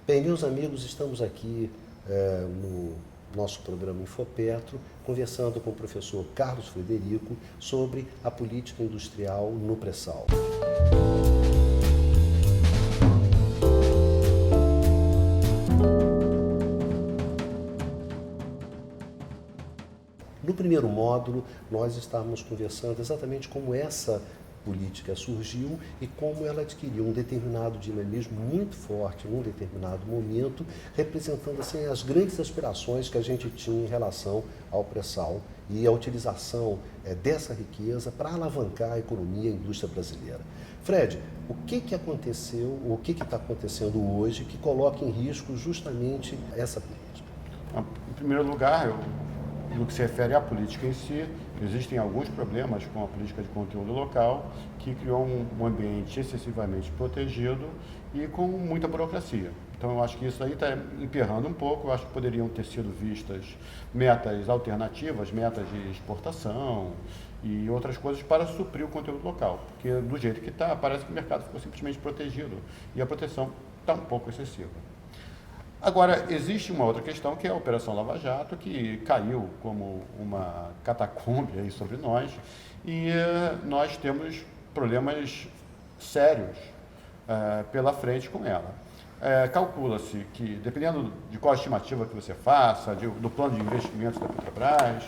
Bem, meus amigos, estamos aqui no nosso programa Infopetro, conversando com o professor Carlos Frederico sobre a política industrial no pré-sal. No primeiro módulo, nós estávamos conversando exatamente como essa política surgiu e como ela adquiriu um determinado dinamismo muito forte num determinado momento, representando assim as grandes aspirações que a gente tinha em relação ao pré-sal e a utilização dessa riqueza para alavancar a economia e a indústria brasileira. Fred, o que aconteceu, o que está acontecendo hoje que coloca em risco justamente essa política? Em primeiro lugar, no que se refere à política em si, existem alguns problemas com a política de conteúdo local que criou um ambiente excessivamente protegido e com muita burocracia. Então, eu acho que isso aí está emperrando um pouco. Eu acho que poderiam ter sido vistas metas alternativas, metas de exportação e outras coisas para suprir o conteúdo local. Porque, do jeito que está, parece que o mercado ficou simplesmente protegido e a proteção está um pouco excessiva. Agora, existe uma outra questão, que é a Operação Lava Jato, que caiu como uma catacumbe aí sobre nós, e nós temos problemas sérios pela frente com ela. Calcula-se que, dependendo de qual estimativa que você faça, do plano de investimentos da Petrobras,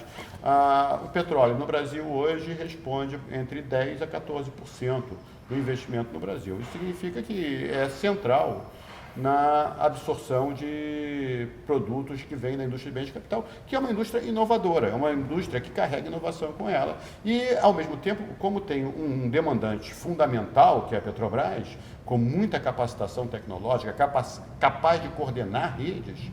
o petróleo no Brasil hoje responde entre 10% a 14% do investimento no Brasil. Isso significa que é central na absorção de produtos que vêm da indústria de bens de capital, que é uma indústria inovadora, é uma indústria que carrega inovação com ela e, ao mesmo tempo, como tem um demandante fundamental, que é a Petrobras, com muita capacitação tecnológica, capaz de coordenar redes,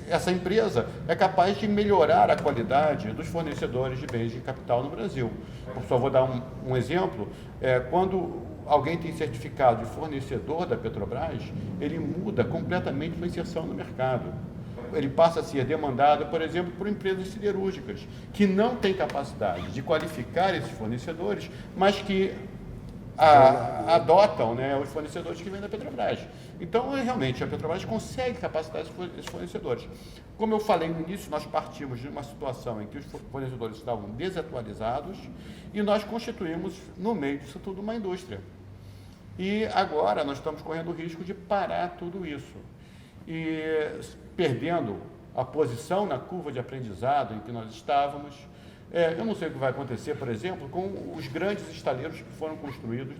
essa empresa é capaz de melhorar a qualidade dos fornecedores de bens de capital no Brasil. Só vou dar um exemplo. Quando alguém tem certificado de fornecedor da Petrobras, ele muda completamente sua inserção no mercado. Ele passa a ser demandado, por exemplo, por empresas siderúrgicas, que não têm capacidade de qualificar esses fornecedores, mas que adotam, né, os fornecedores que vêm da Petrobras. Então, realmente, a Petrobras consegue capacitar esses fornecedores. Como eu falei no início, nós partimos de uma situação em que os fornecedores estavam desatualizados e nós constituímos, no meio disso tudo, uma indústria. E agora nós estamos correndo o risco de parar tudo isso. E perdendo a posição na curva de aprendizado em que nós estávamos. Eu não sei o que vai acontecer, por exemplo, com os grandes estaleiros que foram construídos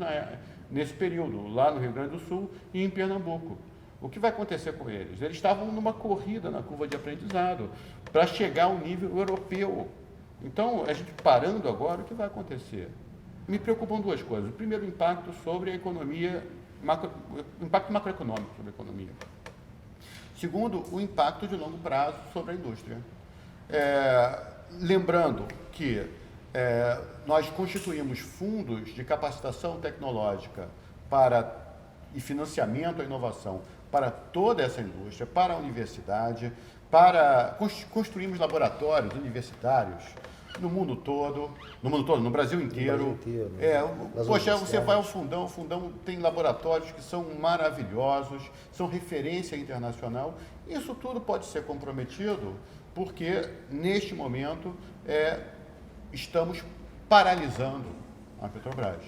nesse período, lá no Rio Grande do Sul e em Pernambuco. O que vai acontecer com eles? Eles estavam numa corrida na curva de aprendizado para chegar ao nível europeu. Então, a gente parando agora, o que vai acontecer? Me preocupam duas coisas. O primeiro, o impacto sobre a economia, impacto macroeconômico sobre a economia. Segundo, o impacto de longo prazo sobre a indústria. Lembrando que nós constituímos fundos de capacitação tecnológica e financiamento à inovação para toda essa indústria, para a universidade, construímos laboratórios universitários no mundo todo, no Brasil inteiro. Você vai ao Fundão, o Fundão tem laboratórios que são maravilhosos, são referência internacional. Isso tudo pode ser comprometido porque, neste momento, estamos paralisando a Petrobras.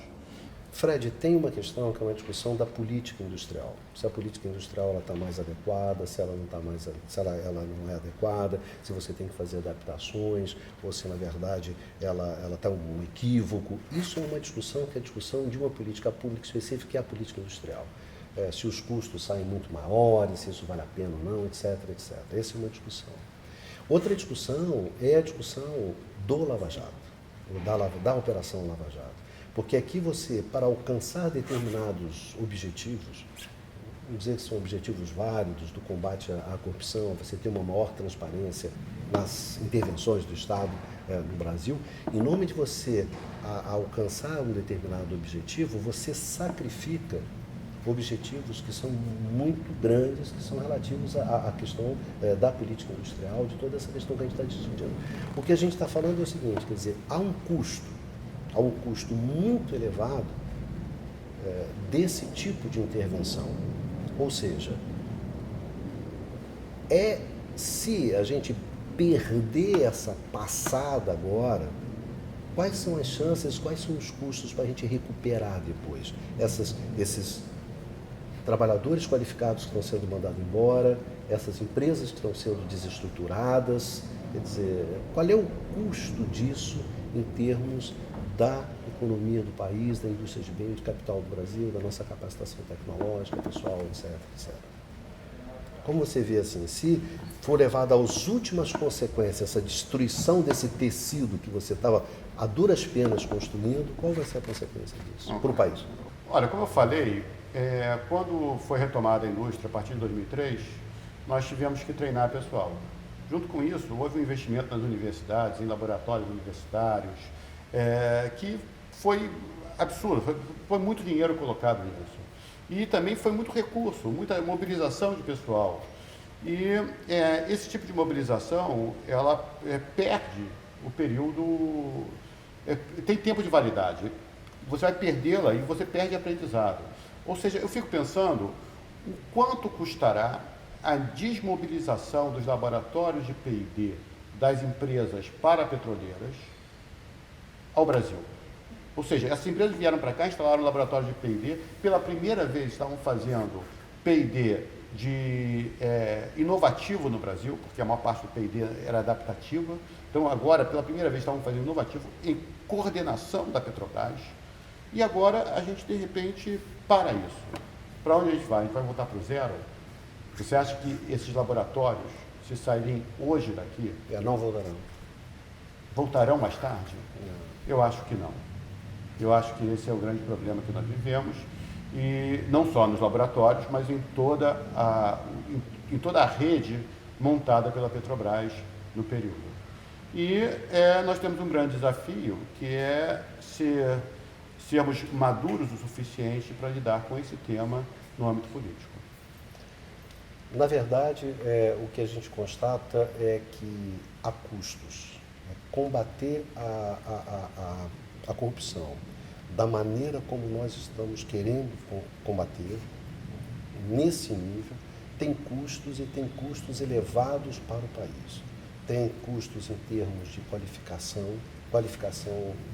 Fred, tem uma questão que é uma discussão da política industrial. Se a política industrial está mais adequada, se ela não está mais, se ela não é adequada, se você tem que fazer adaptações, ou se na verdade ela está um equívoco. Isso é uma discussão que é a discussão de uma política pública específica, que é a política industrial. Se os custos saem muito maiores, se isso vale a pena ou não, etc, etc. Essa é uma discussão. Outra discussão é a discussão do Lava Jato, da Operação Lava Jato. Porque aqui você, para alcançar determinados objetivos, vamos dizer que são objetivos válidos do combate à corrupção, você ter uma maior transparência nas intervenções do Estado no Brasil, em nome de você alcançar um determinado objetivo, você sacrifica objetivos que são muito grandes, que são relativos à questão da política industrial, de toda essa questão que a gente está discutindo. O que a gente está falando é o seguinte, quer dizer, há um custo muito elevado desse tipo de intervenção. Ou seja, se a gente perder essa passada agora, quais são as chances, quais são os custos para a gente recuperar depois esses trabalhadores qualificados que estão sendo mandados embora, essas empresas que estão sendo desestruturadas? Quer dizer, qual é o custo disso em termos da economia do país, da indústria de bens, de capital do Brasil, da nossa capacitação tecnológica, pessoal, etc, etc. Como você vê assim, se for levado às últimas consequências, essa destruição desse tecido que você estava a duras penas construindo, qual vai ser a consequência disso para o país? Olha, como eu falei, quando foi retomada a indústria a partir de 2003, nós tivemos que treinar pessoal. Junto com isso, houve um investimento nas universidades, em laboratórios universitários, que foi absurdo, foi muito dinheiro colocado nisso. E também foi muito recurso, muita mobilização de pessoal. E esse tipo de mobilização, ela perde o período, tem tempo de validade. Você vai perdê-la e você perde aprendizado. Ou seja, eu fico pensando o quanto custará a desmobilização dos laboratórios de P&D das empresas parapetroleiras ao Brasil. Ou seja, essas empresas vieram para cá, instalaram um laboratório de P&D, pela primeira vez estavam fazendo P&D inovativo no Brasil, porque a maior parte do P&D era adaptativa. Então agora, pela primeira vez, estavam fazendo inovativo em coordenação da Petrobras. E agora a gente, de repente, para isso. Para onde a gente vai? A gente vai voltar para o zero? Você acha que esses laboratórios, se saírem hoje daqui... Não voltarão. Voltarão mais tarde? Não. Eu acho que não. Eu acho que esse é o grande problema que nós vivemos, e não só nos laboratórios, mas em toda a rede montada pela Petrobras no período. E nós temos um grande desafio, que é sermos maduros o suficiente para lidar com esse tema no âmbito político. Na verdade, o que a gente constata é que há custos. Combater a corrupção da maneira como nós estamos querendo combater, nesse nível, tem custos, e tem custos elevados para o país. Tem custos em termos de qualificação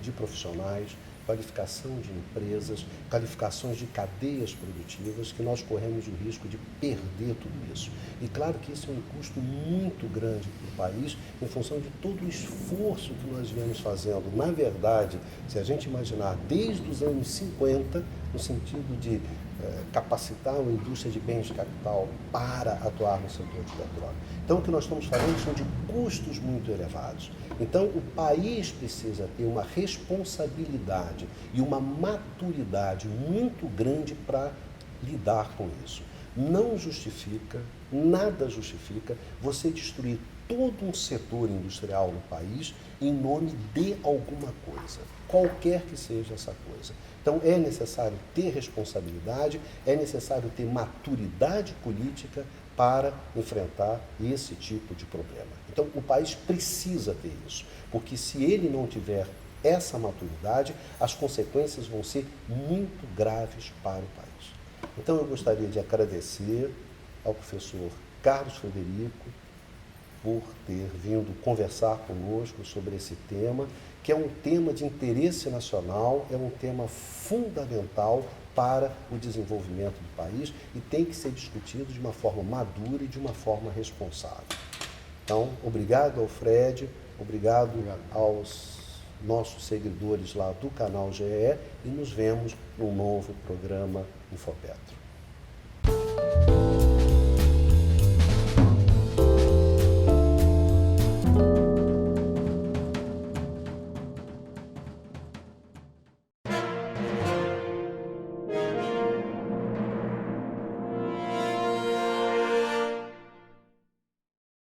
de profissionais, qualificação de empresas, qualificações de cadeias produtivas, que nós corremos o risco de perder tudo isso. E claro que isso é um custo muito grande para o país, em função de todo o esforço que nós viemos fazendo. Na verdade, se a gente imaginar desde os anos 50, no sentido de capacitar uma indústria de bens de capital para atuar no setor de petróleo. Então, o que nós estamos falando são de custos muito elevados. Então, o país precisa ter uma responsabilidade e uma maturidade muito grande para lidar com isso. Não justifica, nada justifica você destruir todo um setor industrial no país em nome de alguma coisa, qualquer que seja essa coisa. Então, é necessário ter responsabilidade, é necessário ter maturidade política para enfrentar esse tipo de problema. Então, o país precisa ter isso, porque se ele não tiver essa maturidade, as consequências vão ser muito graves para o país. Então, eu gostaria de agradecer ao professor Carlos Frederico por ter vindo conversar conosco sobre esse tema, que é um tema de interesse nacional, é um tema fundamental para o desenvolvimento do país e tem que ser discutido de uma forma madura e de uma forma responsável. Então, obrigado ao Fred, obrigado aos nossos seguidores lá do canal GE, e nos vemos num novo programa Infopetro.